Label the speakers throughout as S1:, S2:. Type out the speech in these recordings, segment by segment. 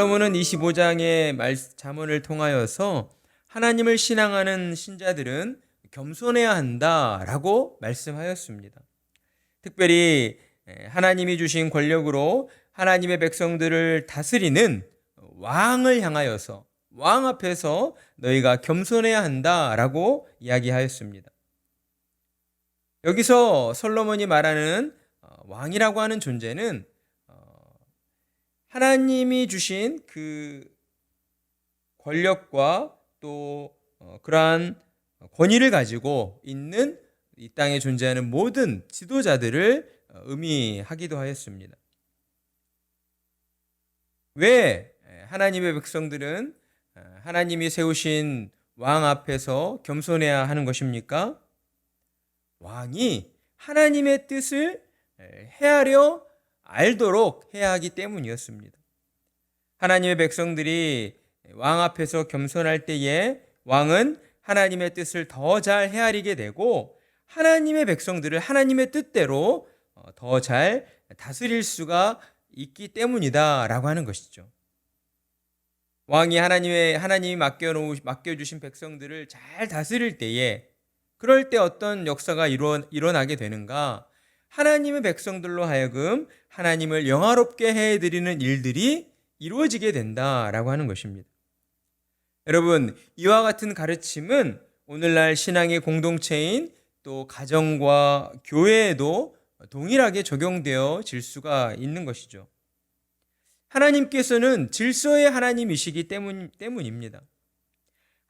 S1: 솔로몬은 25장의 잠언을 통하여서 하나님을 신앙하는 신자들은 겸손해야 한다라고 말씀하였습니다. 특별히 하나님이 주신 권력으로 하나님의 백성들을 다스리는 왕을 향하여서 왕 앞에서 너희가 겸손해야 한다라고 이야기하였습니다. 여기서 솔로몬이 말하는 왕이라고 하는 존재는 하나님이 주신 그 권력과 또 그러한 권위를 가지고 있는 이 땅에 존재하는 모든 지도자들을 의미하기도 하였습니다. 왜 하나님의 백성들은 하나님이 세우신 왕 앞에서 겸손해야 하는 것입니까? 왕이 하나님의 뜻을 헤아려 알도록 해야 하기 때문이었습니다. 하나님의 백성들이 왕 앞에서 겸손할 때에 왕은 하나님의 뜻을 더 잘 헤아리게 되고 하나님의 백성들을 하나님의 뜻대로 더 잘 다스릴 수가 있기 때문이다라고 하는 것이죠. 왕이 하나님이 맡겨주신 백성들을 잘 다스릴 때에 그럴 때 어떤 역사가 일어나게 되는가? 하나님의 백성들로 하여금 하나님을 영화롭게 해드리는 일들이 이루어지게 된다라고 하는 것입니다. 여러분, 이와 같은 가르침은 오늘날 신앙의 공동체인 또 가정과 교회에도 동일하게 적용되어질 수가 있는 것이죠. 하나님께서는 질서의 하나님이시기 때문입니다.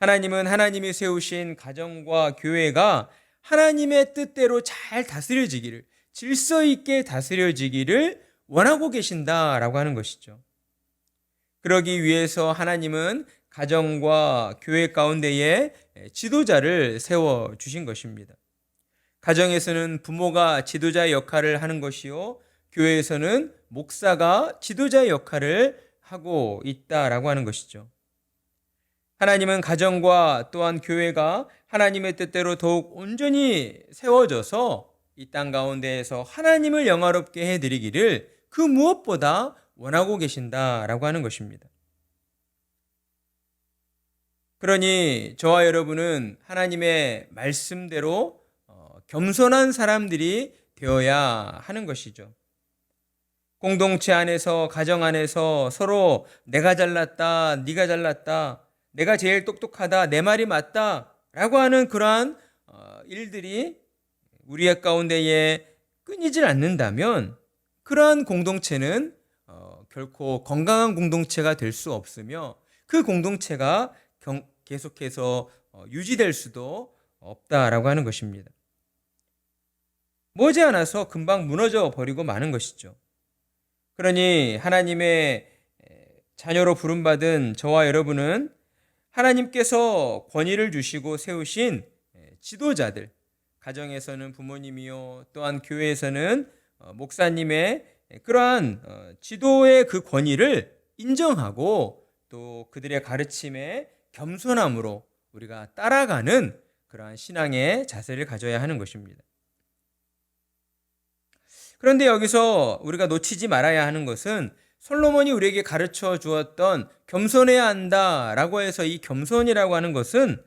S1: 하나님은 하나님이 세우신 가정과 교회가 하나님의 뜻대로 잘 다스려지기를, 질서 있게 다스려지기를 원하고 계신다라고 하는 것이죠. 그러기 위해서 하나님은 가정과 교회 가운데에 지도자를 세워주신 것입니다. 가정에서는 부모가 지도자의 역할을 하는 것이요, 교회에서는 목사가 지도자의 역할을 하고 있다라고 하는 것이죠. 하나님은 가정과 또한 교회가 하나님의 뜻대로 더욱 온전히 세워져서 이 땅 가운데에서 하나님을 영화롭게 해드리기를 그 무엇보다 원하고 계신다라고 하는 것입니다. 그러니 저와 여러분은 하나님의 말씀대로 겸손한 사람들이 되어야 하는 것이죠. 공동체 안에서, 가정 안에서 서로 내가 잘났다, 네가 잘났다, 내가 제일 똑똑하다, 내 말이 맞다 라고 하는 그러한 일들이 우리의 가운데에 끊이질 않는다면 그러한 공동체는 결코 건강한 공동체가 될 수 없으며 그 공동체가 계속해서 유지될 수도 없다라고 하는 것입니다. 머지않아서 금방 무너져 버리고 마는 것이죠. 그러니 하나님의 자녀로 부름받은 저와 여러분은 하나님께서 권위를 주시고 세우신 지도자들, 가정에서는 부모님이요, 또한 교회에서는 목사님의 그러한 지도의 그 권위를 인정하고 또 그들의 가르침에 겸손함으로 우리가 따라가는 그러한 신앙의 자세를 가져야 하는 것입니다. 그런데 여기서 우리가 놓치지 말아야 하는 것은 솔로몬이 우리에게 가르쳐 주었던 겸손해야 한다라고 해서 이 겸손이라고 하는 것은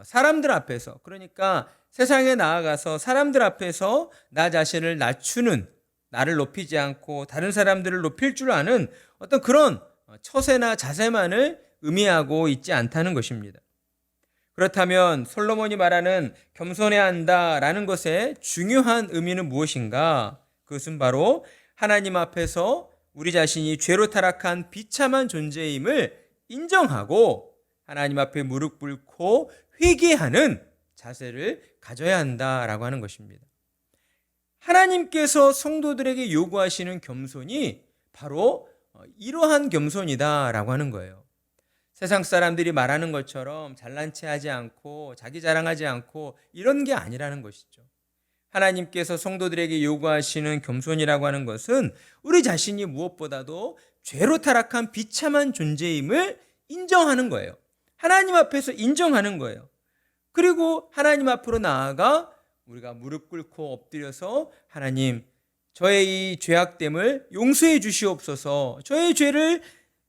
S1: 사람들 앞에서, 그러니까 세상에 나아가서 사람들 앞에서 나 자신을 낮추는, 나를 높이지 않고 다른 사람들을 높일 줄 아는 어떤 그런 처세나 자세만을 의미하고 있지 않다는 것입니다. 그렇다면 솔로몬이 말하는 겸손해야 한다라는 것의 중요한 의미는 무엇인가? 그것은 바로 하나님 앞에서 우리 자신이 죄로 타락한 비참한 존재임을 인정하고 하나님 앞에 무릎 꿇고 회개하는 자세를 가져야 한다라고 하는 것입니다. 하나님께서 성도들에게 요구하시는 겸손이 바로 이러한 겸손이다라고 하는 거예요. 세상 사람들이 말하는 것처럼 잘난 체하지 않고 자기 자랑하지 않고 이런 게 아니라는 것이죠. 하나님께서 성도들에게 요구하시는 겸손이라고 하는 것은 우리 자신이 무엇보다도 죄로 타락한 비참한 존재임을 인정하는 거예요. 하나님 앞에서 인정하는 거예요. 그리고 하나님 앞으로 나아가 우리가 무릎 꿇고 엎드려서 하나님, 저의 이 죄악됨을 용서해 주시옵소서, 저의 죄를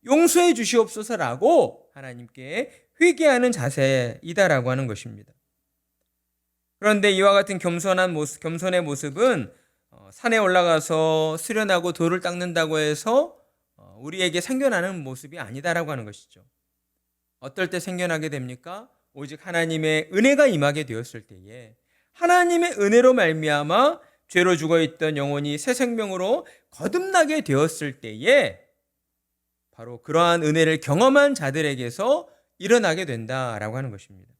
S1: 용서해 주시옵소서라고 하나님께 회개하는 자세이다라고 하는 것입니다. 그런데 이와 같은 겸손의 모습은 산에 올라가서 수련하고 돌을 닦는다고 해서 우리에게 생겨나는 모습이 아니다라고 하는 것이죠. 어떨 때 생겨나게 됩니까? 오직 하나님의 은혜가 임하게 되었을 때에, 하나님의 은혜로 말미암아 죄로 죽어있던 영혼이 새 생명으로 거듭나게 되었을 때에 바로 그러한 은혜를 경험한 자들에게서 일어나게 된다라고 하는 것입니다.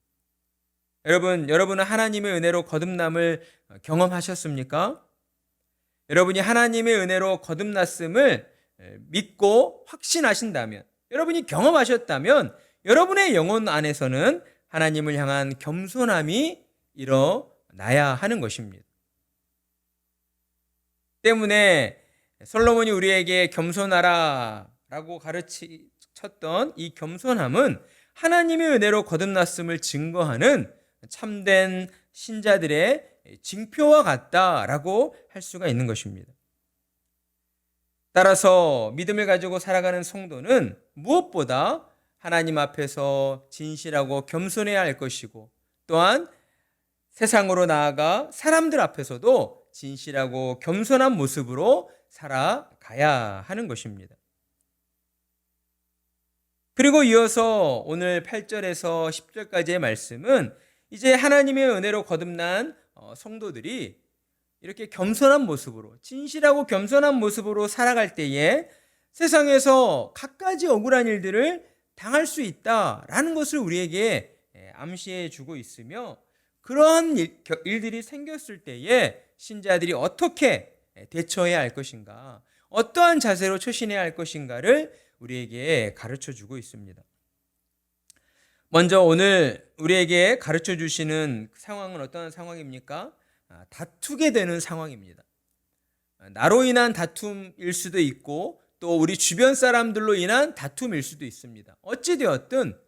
S1: 여러분은 하나님의 은혜로 거듭남을 경험하셨습니까? 여러분이 하나님의 은혜로 거듭났음을 믿고 확신하신다면, 여러분이 경험하셨다면 여러분의 영혼 안에서는 하나님을 향한 겸손함이 일어나야 하는 것입니다. 때문에 솔로몬이 우리에게 겸손하라라고 가르쳤던 이 겸손함은 하나님의 은혜로 거듭났음을 증거하는 참된 신자들의 징표와 같다라고 할 수가 있는 것입니다. 따라서 믿음을 가지고 살아가는 성도는 무엇보다 하나님 앞에서 진실하고 겸손해야 할 것이고, 또한 세상으로 나아가 사람들 앞에서도 진실하고 겸손한 모습으로 살아가야 하는 것입니다. 그리고 이어서 오늘 8절에서 10절까지의 말씀은 이제 하나님의 은혜로 거듭난 성도들이 이렇게 겸손한 모습으로, 진실하고 겸손한 모습으로 살아갈 때에 세상에서 갖가지 억울한 일들을 당할 수 있다라는 것을 우리에게 암시해 주고 있으며, 그러한 일들이 생겼을 때에 신자들이 어떻게 대처해야 할 것인가, 어떠한 자세로 처신해야 할 것인가를 우리에게 가르쳐 주고 있습니다. 먼저 오늘 우리에게 가르쳐 주시는 상황은 어떤 상황입니까? 다투게 되는 상황입니다. 나로 인한 다툼일 수도 있고 또 우리 주변 사람들로 인한 다툼일 수도 있습니다. 어찌되었든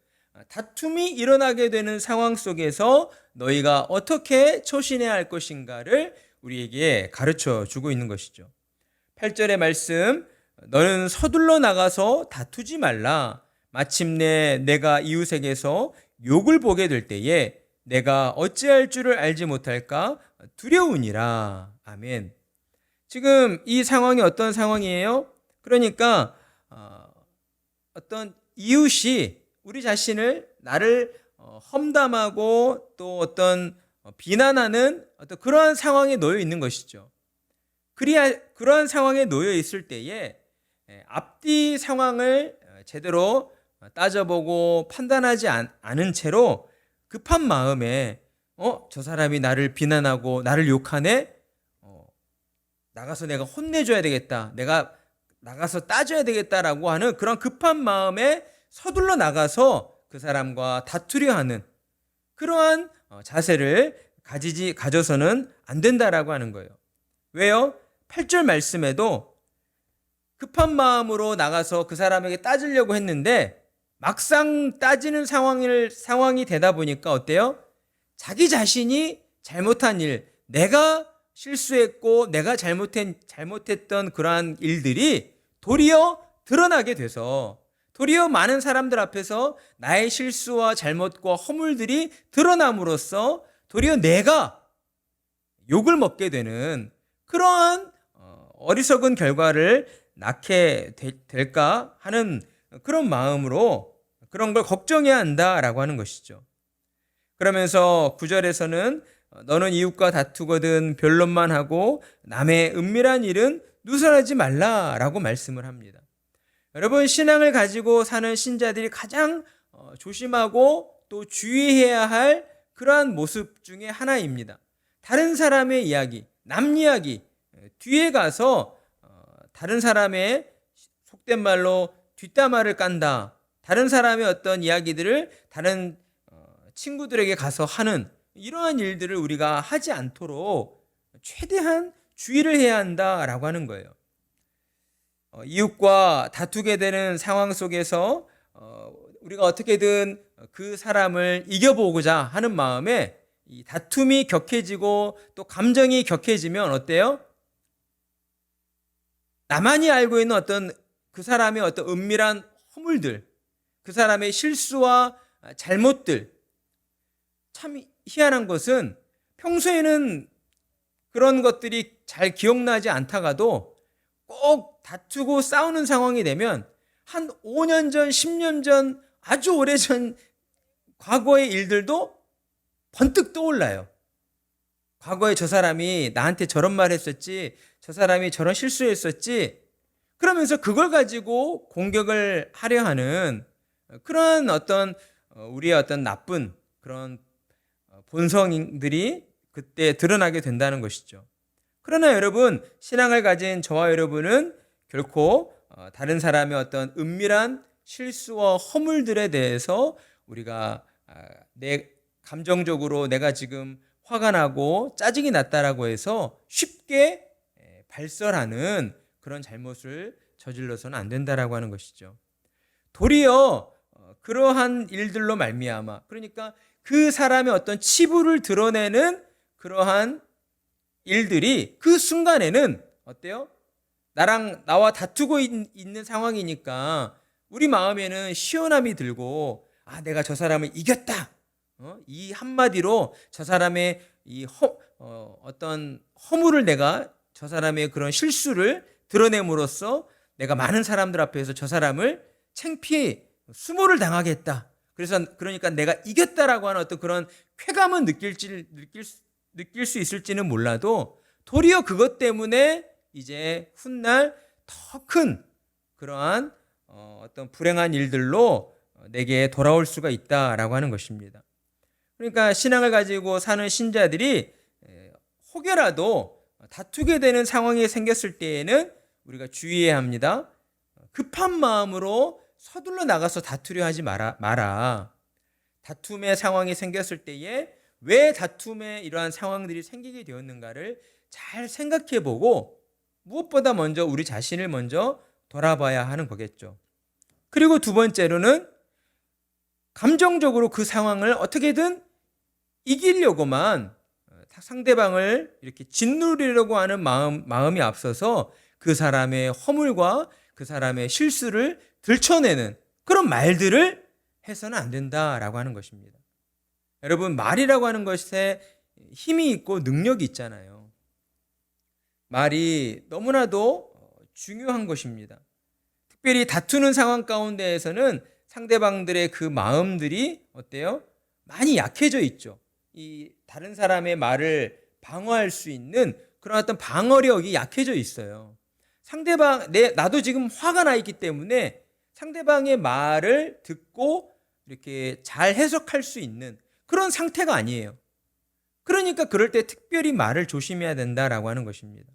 S1: 다툼이 일어나게 되는 상황 속에서 너희가 어떻게 처신해야 할 것인가를 우리에게 가르쳐 주고 있는 것이죠. 8절의 말씀, 너는 서둘러 나가서 다투지 말라. 마침내 내가 이웃에게서 욕을 보게 될 때에 내가 어찌할 줄을 알지 못할까 두려우니라. 아멘. 지금 이 상황이 어떤 상황이에요? 그러니까 어떤 이웃이 우리 자신을, 나를 험담하고 또 어떤 비난하는 어떤 그러한 상황에 놓여 있는 것이죠. 그러한 상황에 놓여 있을 때에 앞뒤 상황을 제대로 따져보고 판단하지 않은 채로 급한 마음에 저 사람이 나를 비난하고 나를 욕하네? 나가서 내가 혼내줘야 되겠다. 내가 나가서 따져야 되겠다라고 하는 그런 급한 마음에 서둘러 나가서 그 사람과 다투려 하는 그러한 자세를 가져서는 안 된다라고 하는 거예요. 왜요? 8절 말씀에도 급한 마음으로 나가서 그 사람에게 따지려고 했는데 막상 따지는 상황이 되다 보니까 어때요? 자기 자신이 잘못한 일, 내가 실수했고 내가 잘못했던 그러한 일들이 도리어 드러나게 돼서, 도리어 많은 사람들 앞에서 나의 실수와 잘못과 허물들이 드러남으로써 도리어 내가 욕을 먹게 되는 그러한 어리석은 결과를 낳게 될까 하는 그런 마음으로 그런 걸 걱정해야 한다라고 하는 것이죠. 그러면서 9절에서는 너는 이웃과 다투거든 변론만 하고 남의 은밀한 일은 누설하지 말라라고 말씀을 합니다. 여러분, 신앙을 가지고 사는 신자들이 가장 조심하고 또 주의해야 할 그러한 모습 중에 하나입니다. 다른 사람의 이야기, 남 이야기, 뒤에 가서 다른 사람의 속된 말로 뒷담화를 깐다, 다른 사람의 어떤 이야기들을 다른 친구들에게 가서 하는 이러한 일들을 우리가 하지 않도록 최대한 주의를 해야 한다라고 하는 거예요. 이웃과 다투게 되는 상황 속에서 우리가 어떻게든 그 사람을 이겨보고자 하는 마음에 이 다툼이 격해지고 또 감정이 격해지면 어때요? 나만이 알고 있는 어떤 그 사람의 어떤 은밀한 허물들, 그 사람의 실수와 잘못들, 참 희한한 것은 평소에는 그런 것들이 잘 기억나지 않다가도 꼭 다투고 싸우는 상황이 되면 한 5년 전, 10년 전, 아주 오래전 과거의 일들도 번뜩 떠올라요. 과거에 저 사람이 나한테 저런 말 했었지, 저 사람이 저런 실수했었지, 그러면서 그걸 가지고 공격을 하려 하는 그런 어떤 우리의 어떤 나쁜 그런 본성들이 그때 드러나게 된다는 것이죠. 그러나 여러분, 신앙을 가진 저와 여러분은 결코 다른 사람의 어떤 은밀한 실수와 허물들에 대해서 우리가 내 감정적으로 내가 지금 화가 나고 짜증이 났다라고 해서 쉽게 발설하는 그런 잘못을 저질러서는 안 된다라고 하는 것이죠. 도리어 그러한 일들로 말미암아, 그러니까 그 사람의 어떤 치부를 드러내는 그러한 일들이 그 순간에는 어때요? 나와 다투고 있는 상황이니까 우리 마음에는 시원함이 들고, 내가 저 사람을 이겼다. 이 한마디로 저 사람의 어떤 허물을, 내가 저 사람의 그런 실수를 드러냄으로써 내가 많은 사람들 앞에서 저 사람을 창피해 수모를 당하겠다. 그러니까 내가 이겼다라고 하는 어떤 그런 쾌감은 느낄 수 있을지는 몰라도 도리어 그것 때문에 이제 훗날 더 큰 그러한 어떤 불행한 일들로 내게 돌아올 수가 있다라고 하는 것입니다. 그러니까 신앙을 가지고 사는 신자들이 혹여라도 다투게 되는 상황이 생겼을 때에는 우리가 주의해야 합니다. 급한 마음으로 서둘러 나가서 다투려 하지 마라. 다툼의 상황이 생겼을 때에 왜 다툼에 이러한 상황들이 생기게 되었는가를 잘 생각해 보고 무엇보다 먼저 우리 자신을 먼저 돌아봐야 하는 거겠죠. 그리고 두 번째로는 감정적으로 그 상황을 어떻게든 이기려고만 상대방을 이렇게 짓누르려고 하는 마음이 앞서서 그 사람의 허물과 그 사람의 실수를 들춰내는 그런 말들을 해서는 안 된다라고 하는 것입니다. 여러분, 말이라고 하는 것에 힘이 있고 능력이 있잖아요. 말이 너무나도 중요한 것입니다. 특별히 다투는 상황 가운데에서는 상대방들의 그 마음들이 어때요? 많이 약해져 있죠. 이 다른 사람의 말을 방어할 수 있는 그런 어떤 방어력이 약해져 있어요. 나도 지금 화가 나 있기 때문에 상대방의 말을 듣고 이렇게 잘 해석할 수 있는 그런 상태가 아니에요. 그러니까 그럴 때 특별히 말을 조심해야 된다라고 하는 것입니다.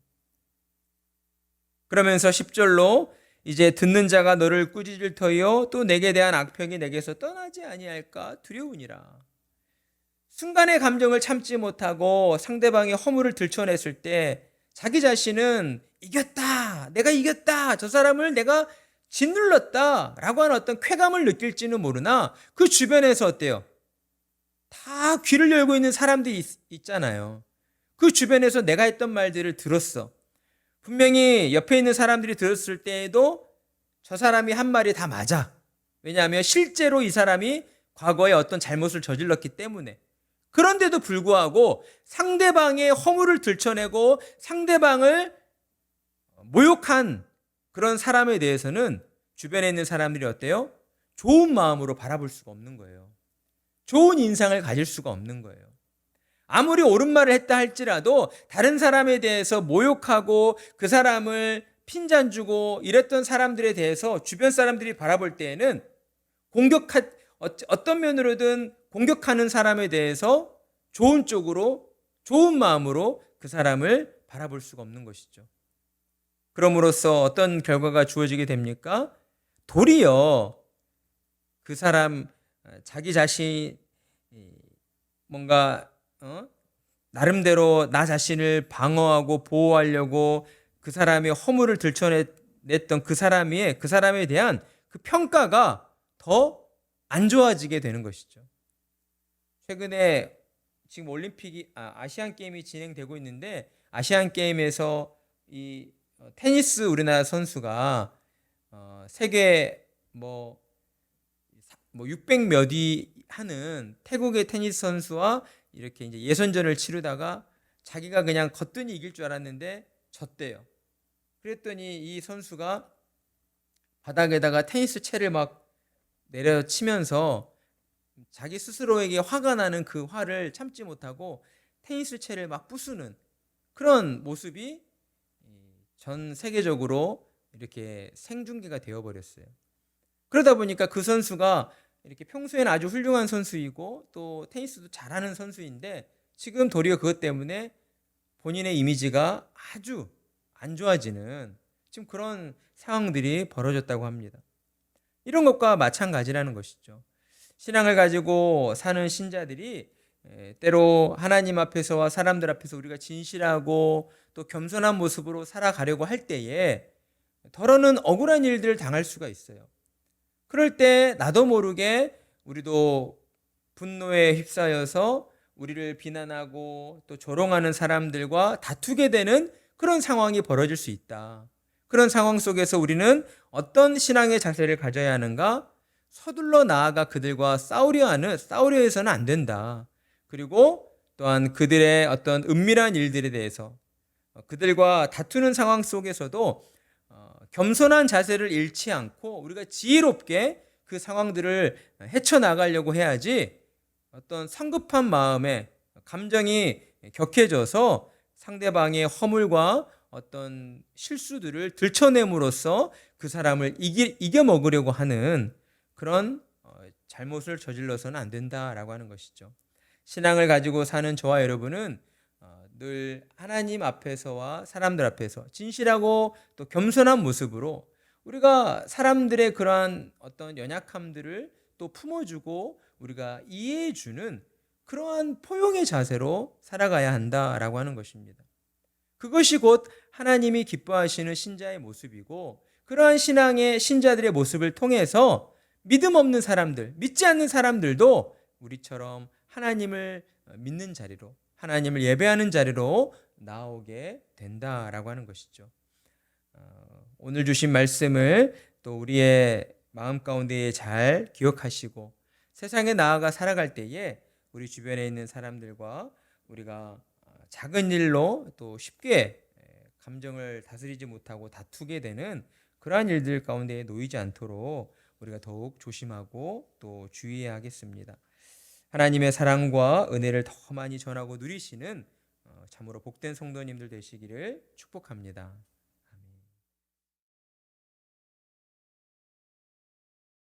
S1: 그러면서 10절로 이제 듣는 자가 너를 꾸짖을 터이요 또 내게 대한 악평이 내게서 떠나지 아니할까 두려우니라. 순간의 감정을 참지 못하고 상대방의 허물을 들춰냈을 때 자기 자신은 이겼다, 내가 이겼다, 저 사람을 내가 짓눌렀다 라고 하는 어떤 쾌감을 느낄지는 모르나 그 주변에서 어때요? 다 귀를 열고 있는 사람들이 있잖아요. 그 주변에서 내가 했던 말들을 들었어. 분명히 옆에 있는 사람들이 들었을 때에도 저 사람이 한 말이 다 맞아. 왜냐하면 실제로 이 사람이 과거에 어떤 잘못을 저질렀기 때문에. 그런데도 불구하고 상대방의 허물을 들춰내고 상대방을 모욕한 그런 사람에 대해서는 주변에 있는 사람들이 어때요? 좋은 마음으로 바라볼 수가 없는 거예요. 좋은 인상을 가질 수가 없는 거예요. 아무리 옳은 말을 했다 할지라도 다른 사람에 대해서 모욕하고 그 사람을 핀잔 주고 이랬던 사람들에 대해서 주변 사람들이 바라볼 때에는 어떤 면으로든 공격하는 사람에 대해서 좋은 쪽으로, 좋은 마음으로 그 사람을 바라볼 수가 없는 것이죠. 그럼으로써 어떤 결과가 주어지게 됩니까? 도리어 그 사람, 자기 자신이 뭔가 나름대로 나 자신을 방어하고 보호하려고 그 사람의 허물을 들춰냈던 그 사람에 대한 그 평가가 더 안 좋아지게 되는 것이죠. 최근에 지금 아시안 게임이 진행되고 있는데 아시안 게임에서 이 테니스 우리나라 선수가 세계 뭐 600 몇 위 하는 태국의 테니스 선수와 이렇게 이제 예선전을 치르다가 자기가 그냥 거뜬히 이길 줄 알았는데 졌대요. 그랬더니 이 선수가 바닥에다가 테니스 채를 막 내려치면서 자기 스스로에게 화가 나는 그 화를 참지 못하고 테니스 채를 막 부수는 그런 모습이 전 세계적으로 이렇게 생중계가 되어버렸어요. 그러다 보니까 그 선수가 이렇게 평소에는 아주 훌륭한 선수이고 또 테니스도 잘하는 선수인데 지금 도리어 그것 때문에 본인의 이미지가 아주 안 좋아지는 지금 그런 상황들이 벌어졌다고 합니다. 이런 것과 마찬가지라는 것이죠. 신앙을 가지고 사는 신자들이 때로 하나님 앞에서와 사람들 앞에서 우리가 진실하고 또 겸손한 모습으로 살아가려고 할 때에 더러는 억울한 일들을 당할 수가 있어요. 그럴 때 나도 모르게 우리도 분노에 휩싸여서 우리를 비난하고 또 조롱하는 사람들과 다투게 되는 그런 상황이 벌어질 수 있다. 그런 상황 속에서 우리는 어떤 신앙의 자세를 가져야 하는가? 서둘러 나아가 그들과 싸우려 해서는 안 된다. 그리고 또한 그들의 어떤 은밀한 일들에 대해서 그들과 다투는 상황 속에서도 겸손한 자세를 잃지 않고 우리가 지혜롭게 그 상황들을 헤쳐나가려고 해야지 어떤 성급한 마음에 감정이 격해져서 상대방의 허물과 어떤 실수들을 들춰냄으로써 그 사람을 이겨 먹으려고 하는 그런 잘못을 저질러서는 안 된다라고 하는 것이죠. 신앙을 가지고 사는 저와 여러분은 늘 하나님 앞에서와 사람들 앞에서 진실하고 또 겸손한 모습으로 우리가 사람들의 그러한 어떤 연약함들을 또 품어주고 우리가 이해해주는 그러한 포용의 자세로 살아가야 한다라고 하는 것입니다. 그것이 곧 하나님이 기뻐하시는 신자의 모습이고 그러한 신앙의 신자들의 모습을 통해서 믿음 없는 사람들, 믿지 않는 사람들도 우리처럼 하나님을 믿는 자리로 하나님을 예배하는 자리로 나오게 된다라고 하는 것이죠. 오늘 주신 말씀을 또 우리의 마음 가운데에 잘 기억하시고 세상에 나아가 살아갈 때에 우리 주변에 있는 사람들과 우리가 작은 일로 또 쉽게 감정을 다스리지 못하고 다투게 되는 그러한 일들 가운데 놓이지 않도록 우리가 더욱 조심하고 또 주의해야 하겠습니다. 하나님의 사랑과 은혜를 더 많이 전하고 누리시는 참으로 복된 성도님들 되시기를 축복합니다.